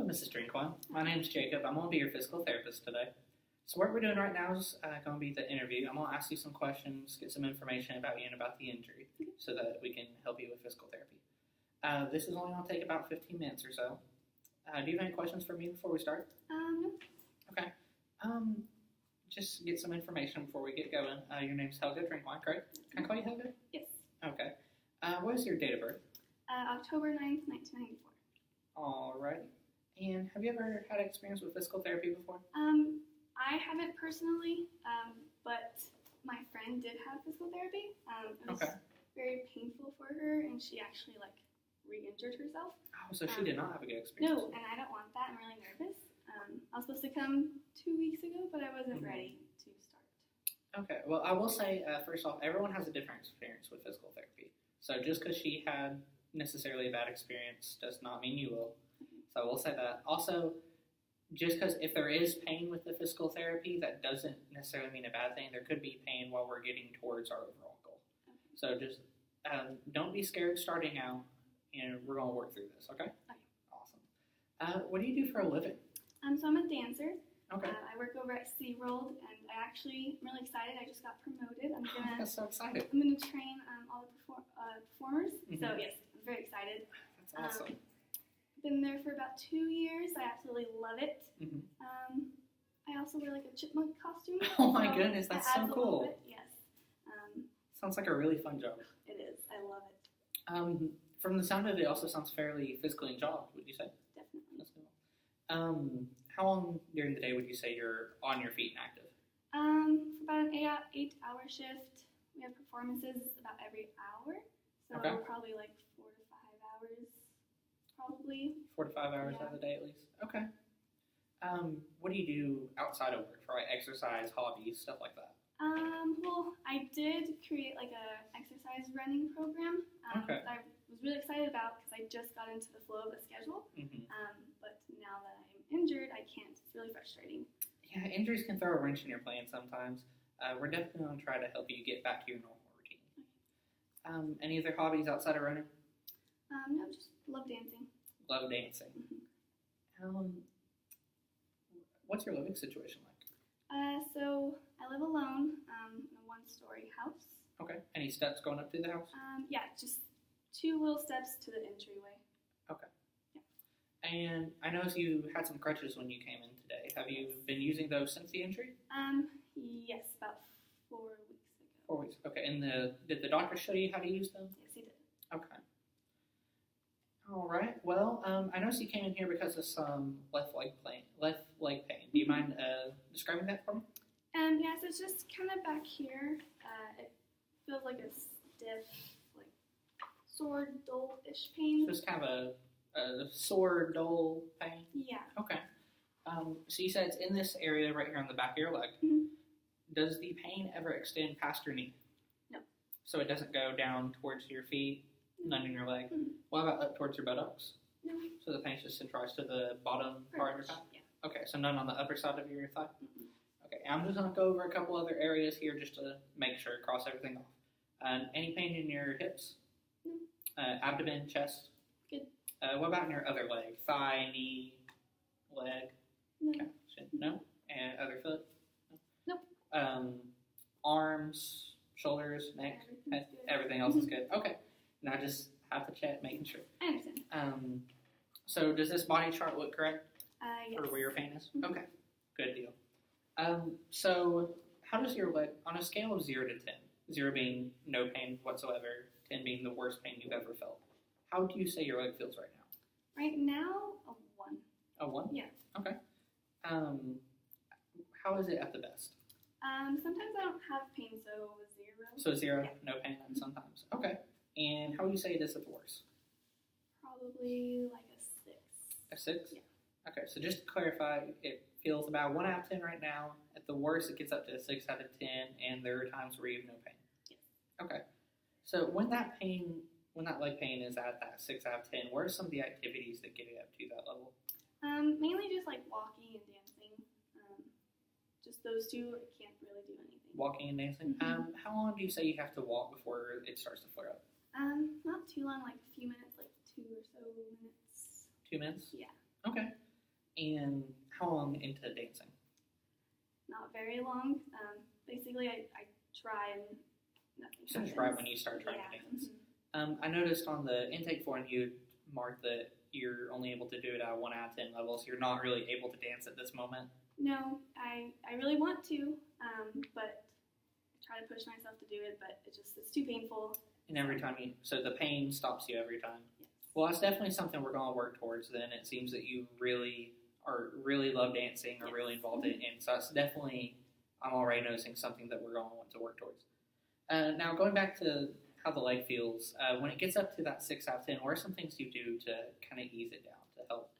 Mrs. Drinkwine. My name's Jacob. I'm going to be your physical therapist today. So what we're doing right now is going to be the interview. I'm going to ask you some questions, get some information about you and about the injury so that we can help you with physical therapy. This is only going to take about 15 minutes or so. Do you have any questions for me before we start? No. Okay. Just get some information before we get going. Your name's Helga Drinkwine, correct? Can I call you Helga? Yes. Okay. What is your date of birth? October 9th, 1994. All right. And have you ever had experience with physical therapy before? I haven't personally, but my friend did have physical therapy. It was very painful for her, and she actually re-injured herself. Oh, so she did not have a good experience. No, and I don't want that. I'm really nervous. I was supposed to come 2 weeks ago, but I wasn't ready to start. Okay. Well, I will say, first off, everyone has a different experience with physical therapy. So just because she had necessarily a bad experience does not mean you will. So I will say that. Also, just because if there is pain with the physical therapy, that doesn't necessarily mean a bad thing. There could be pain while we're getting towards our overall goal. So just don't be scared starting out, and we're going to work through this, okay? Awesome. What do you do for a living? So I'm a dancer. Okay. I work over at SeaWorld, and I actually am really excited. I just got promoted. That's so exciting. I'm going to train all the performers. So yes, I'm very excited. That's awesome. Been there for about 2 years. I absolutely love it. I also wear a chipmunk costume. Oh my goodness, that's so cool. Yes. Sounds like a really fun job. It is. I love it. From the sound of it, it also sounds fairly physically involved, would you say? Definitely. That's cool. How long during the day would you say you're on your feet and active? For about an 8-hour shift. We have performances about every hour. So probably 4 to 5 hours. Probably. 4 to 5 hours out of the day at least. Okay. What do you do outside of work, right? Exercise, hobbies, stuff like that? Well, I did create a exercise running program that I was really excited about because I just got into the flow of the schedule. But now that I'm injured, I can't. It's really frustrating. Yeah, injuries can throw a wrench in your plan sometimes. We're definitely going to try to help you get back to your normal routine. Any other hobbies outside of running? No, just love dancing. Love dancing. What's your living situation like? So I live alone in a one-story house. Okay. Any steps going up to the house? Yeah, just 2 little steps to the entryway. Okay. Yeah. And I noticed you had some crutches when you came in today. Have you been using those since the injury? Yes, about 4 weeks ago. 4 weeks. Okay. And did the doctor show you how to use them? Yes, he did. Okay. All right. Well, I noticed you came in here because of some left leg pain. Do you mind describing that for me? Yeah, so it's just kind of back here. It feels like a stiff, sore, dull-ish pain. So it's kind of a sore, dull pain? Yeah. Okay. So you said it's in this area right here on the back of your leg. Does the pain ever extend past your knee? No. So it doesn't go down towards your feet, none in your leg? What about up towards your buttocks? No. So the pain just centralized to the bottom part of your thigh? Yeah. Okay, so none on the upper side of your thigh? Okay, I'm just going to go over a couple other areas here just to make sure, cross everything off. Any pain in your hips? No. Abdomen, chest? Good. What about in your other leg? Thigh, knee, leg? No. Okay. No? And other foot? No. Nope. Arms, shoulders, neck? Everything else is good. Okay. Now just have to check, making sure. I understand. So does this body chart look correct? Yes. For where your pain is? Okay. Good deal. So how does your leg, on a scale of 0 to 10, 0 being no pain whatsoever, 10 being the worst pain you've ever felt, how do you say your leg feels right now? Right now, a 1. A 1? Yeah. Okay. How is it at the best? Sometimes I don't have pain, so 0. So 0, yeah. No pain sometimes. Okay. And how would you say it is at the worst? Probably a 6. A 6? Yeah. Okay, so just to clarify, it feels about 1 out of 10 right now. At the worst, it gets up to a 6 out of 10, and there are times where you have no pain. Yes. Okay. So when that leg pain is at that 6 out of 10, what are some of the activities that get it up to that level? Mainly just walking and dancing. Just those 2. I can't really do anything. Walking and dancing. How long do you say you have to walk before it starts to flare up? Not too long, a few minutes, 2 or so minutes. 2 minutes? Yeah. Okay. And how long into dancing? Not very long. Basically, I try and nothing So happens. right when you start trying to dance. I noticed on the intake form you marked that you're only able to do it at 1 out of 10 levels. You're not really able to dance at this moment. No, I really want to, but I try to push myself to do it, but it's too painful. And every time so the pain stops you every time. Yes. Well, that's definitely something we're going to work towards. Then it seems that you really love dancing or really involved in it, and so that's definitely, I'm already noticing something that we're going to want to work towards. Now going back to how the leg feels, when it gets up to that 6 out of 10, what are some things you do to kind of ease it down to help?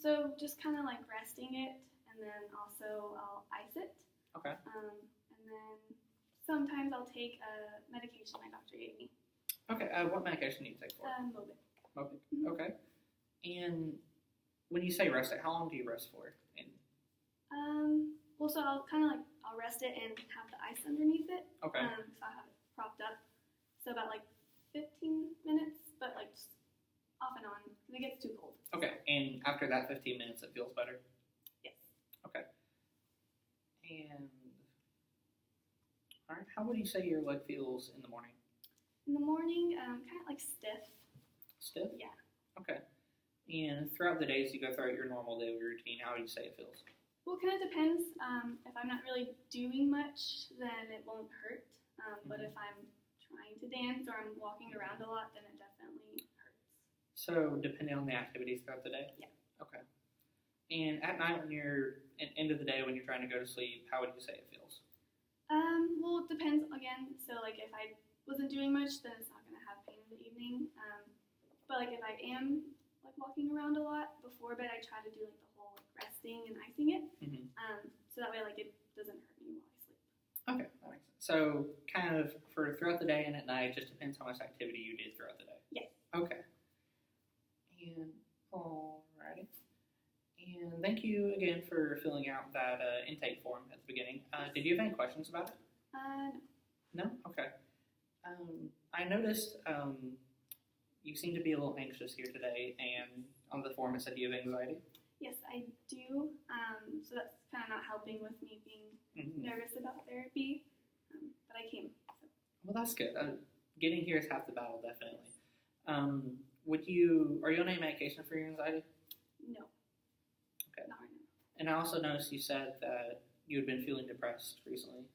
So just kind of like resting it, and then also I'll ice it. Okay. And then sometimes I'll take a medication my doctor gave me. Okay. What medication do you take for? Mobic. Mobic. Okay. And when you say rest it, how long do you rest for? Well, so I'll rest it and have the ice underneath it. Okay. So I have it propped up. So about like 15 minutes, but like just off and on because it gets too cold. Okay. And after that 15 minutes, it feels better? Yes. Okay. And all right, how would you say your leg feels in the morning? In the morning, kind of like stiff. Stiff? Yeah. Okay. And throughout the days you go throughout your normal daily routine, how do you say it feels? Well, it kind of depends. If I'm not really doing much, then it won't hurt. But if I'm trying to dance or I'm walking around a lot, then it definitely hurts. So depending on the activities throughout the day? Yeah. Okay. And at night when you're, at the end of the day when you're trying to go to sleep, how would you say it feels? Well, it depends again. So like if I wasn't doing much, then it's not going to have pain in the evening. But like if I am like walking around a lot before bed, I try to do like the whole like resting and icing it. Mm-hmm. So that way like it doesn't hurt me while I sleep. Okay, that makes sense. So kind of for throughout the day and at night, just depends how much activity you did throughout the day. Yes. Okay. And alrighty. And thank you again for filling out that intake form at the beginning. Did you have any questions about it? No. No? Okay. I noticed you seem to be a little anxious here today, and on the form it said you have anxiety. Yes, I do. So that's kind of not helping with me being nervous about therapy. But I came. So. Well, that's good. Getting here is half the battle, definitely. Are you on any medication for your anxiety? No. Okay. Not right now. And I also noticed you said that you had been feeling depressed recently.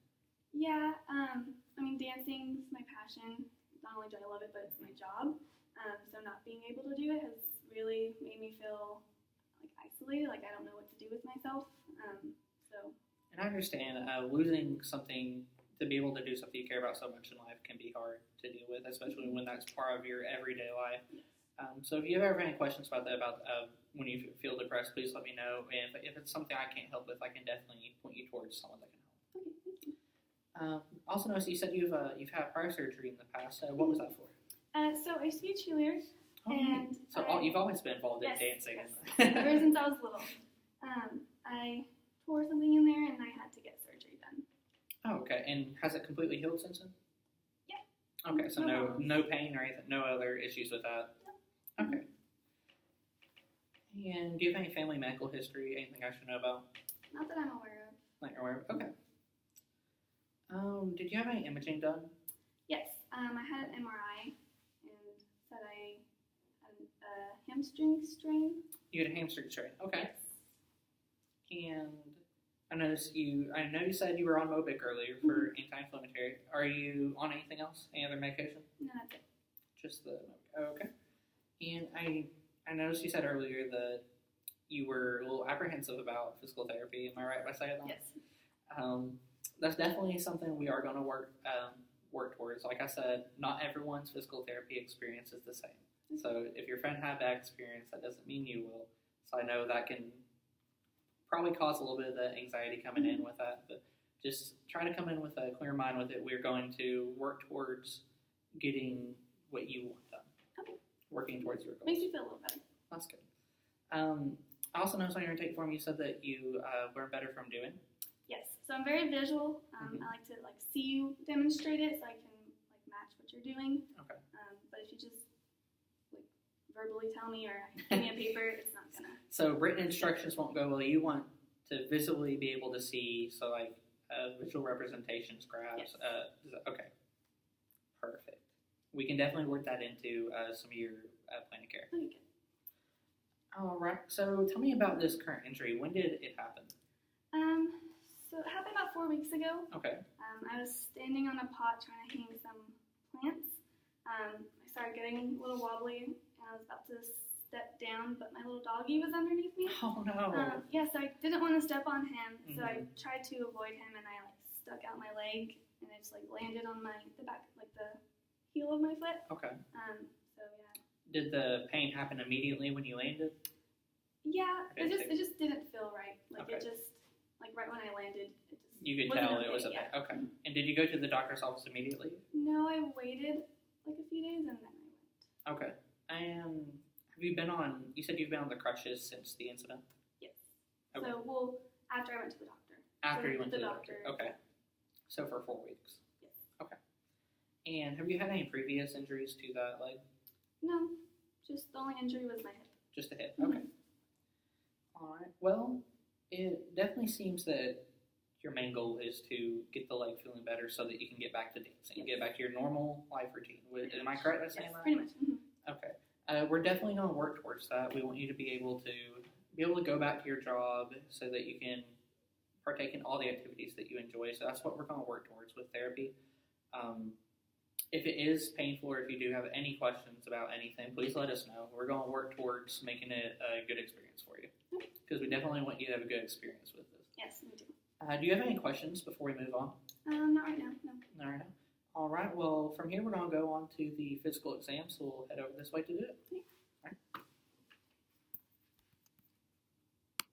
Yeah. I mean, dancing is my passion. Not only do I love it, but it's my job. So not being able to do it has really made me feel like isolated. Like I don't know what to do with myself. And I understand losing something to be able to do something you care about so much in life can be hard to deal with, especially when that's part of your everyday life. Yes. So if you ever have any questions about that, about when you feel depressed, please let me know. And if it's something I can't help with, I can definitely point you towards someone that can help. Okay, thank you. Also noticed you said you've had prior surgery in the past. What was that for? So I used to be a cheerleader. Oh, and so you've always been involved in dancing. Yes. Ever since I was little. I tore something in there and I had to get surgery done. Oh, okay. And has it completely healed since then? Yeah. Okay, so no pain or anything, no other issues with that? No. Okay. And do you have any family medical history, anything I should know about? Not that I'm aware of. Not you're aware of? Okay. Did you have any imaging done? Yes. I had an MRI and said I had a hamstring strain. You had a hamstring strain. Okay. Yes. And I know you said you were on Mobic earlier for anti-inflammatory. Are you on anything else? Any other medication? No, that's it. Just the Mobic. Oh, okay. And I noticed you said earlier that you were a little apprehensive about physical therapy. Am I right by saying that? Yes. That's definitely something we are going to work towards. Like I said, not everyone's physical therapy experience is the same. So if your friend had that experience, that doesn't mean you will. So I know that can probably cause a little bit of the anxiety coming in with that, but just try to come in with a clear mind with it. We're going to work towards getting what you want done. Okay. Working towards your goals. Makes you feel a little better. That's good. I also noticed on your intake form you said that you learn better from doing. Yes. So I'm very visual. I like to see you demonstrate it so I can match what you're doing. Okay. But if you just verbally tell me or give me a paper, it's not gonna. So written instructions won't go well. You want to visibly be able to see, so like visual representations, graphs. Yes. Okay, perfect. We can definitely work that into some of your plan of care. Okay. All right. So tell me about this current injury. When did it happen? So it happened about 4 weeks ago. Okay. I was standing on a pot trying to hang some plants. I started getting a little wobbly, and I was about to step down, but my little doggy was underneath me. Oh no. So I didn't want to step on him, so I tried to avoid him, and I stuck out my leg, and it just landed on the back, the heel of my foot. Okay. So yeah. Did the pain happen immediately when you landed? Yeah, it just didn't feel right. Okay. It just right when I landed, it just you could wasn't tell okay. It was okay. Okay. And did you go to the doctor's office immediately? No, I waited a few days and then I went. Okay. And have you been on? You said you've been on the crutches since the incident. Yes. Okay. So after I went to the doctor. After you went to the doctor. Okay. So for 4 weeks. Yes. Okay. And have you had any previous injuries to that leg? No, just the only injury was my hip. Just a hip. Mm-hmm. Okay. All right. Well, it definitely seems that your main goal is to get the leg feeling better so that you can get back to dancing, yes. Get back to your normal life routine. Am I correct in saying yes, that? pretty much. Mm-hmm. Okay. We're definitely going to work towards that. We want you to be able to go back to your job so that you can partake in all the activities that you enjoy. So that's what we're going to work towards with therapy. If it is painful or if you do have any questions about anything, please let us know. We're going to work towards making it a good experience for you because we definitely want you to have a good experience with this. Yes, we do. Do you have any questions before we move on? Not right now, no. Not right now. All right. Well, from here we're going to go on to the physical exam, so we'll head over this way to do it. Okay.